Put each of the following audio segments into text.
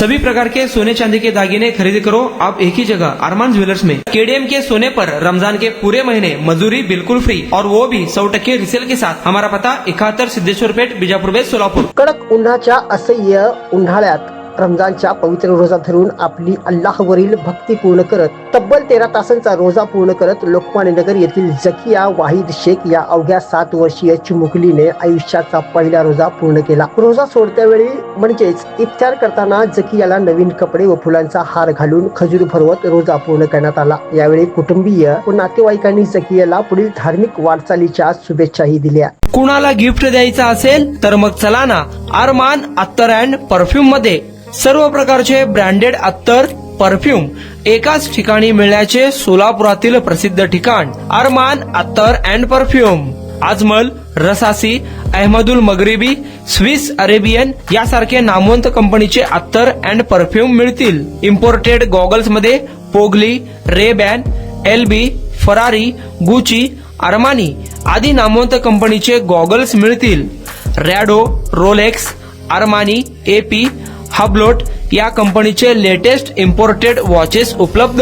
सभी प्रकार के सोने चांदी के दागिने खरीदी करो आप एक ही जगह अरमान ज्वेलर्स में। केडीएम के सोने पर रमजान के पूरे महीने मजदूरी बिल्कुल फ्री और वो भी 100% रिसेल के साथ। हमारा पता 71 सिद्धेश्वर पेठ, बीजापूर बेस, सोलापूर। कडक उन्हाच्या असह्य उन्हाळ्यात रमजानच्या पवित्र रोजा धरून आपली अल्लाहवरील भक्ती पूर्ण करत तब्बल 13 तासांचा रोजा पूर्ण करत लोकमान्य नगर येथील जकिया वाहिद शेख या अवघ्या 7 वर्षीय चिमुकलीने आयुष्याचा पहिला रोजा पूर्ण केला। रोजा सोडत्यावेळी म्हणजेच इफ्तार करताना जकियाला नवीन कपडे व फुलांचा हार घालून खजूर भरवत रोजा पूर्ण करण्यात आला। यावेळी कुटुंबीय व नातेवाईकांनी जकियाला पुढील धार्मिक वाटचालीच्या शुभेच्छाही दिल्या। कुणाला गिफ्ट द्यायचा असेल तर मग चला ना अरमान अत्तर अँड परफ्यूम मध्ये। सर्व प्रकारचे ब्रँडेड अत्तर परफ्यूम एकाच ठिकाणी मिळण्याचे सोलापुरातील प्रसिद्ध ठिकाण अरमान अत्तर and perfume. Ajmal, Rasasi, Ahmadul Maghribi, Swiss Arabian यासारखे नामवंत कंपनीचे अत्तर अँड परफ्यूम मिळतील। इम्पोर्टेड गॉगल्स मध्ये पोगली, Rayban, LB, Ferrari, Gucci, Armani आदी नामवंत कंपनीचे गॉगल्स मिळतील। Rado, Rolex, Armani, AP, Hublot या कंपनीचे लेटेस्ट इम्पोर्टेड वॉचेस उपलब्ध।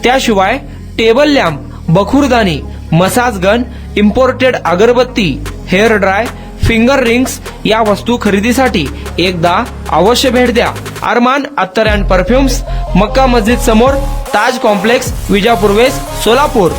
त्याशिवाय टेबल लॅम्प, बखुरदानी, मसाज गन, इम्पोर्टेड अगरबत्ती, हेअर ड्राय, फिंगर रिंग्स या वस्तू खरेदीसाठी एकदा अवश्य भेट द्या। अरमान अत्तर अँड परफ्यूम्स, मक्का मस्जिद समोर, ताज कॉम्प्लेक्स, विजापूर वेस्ट, सोलापूर।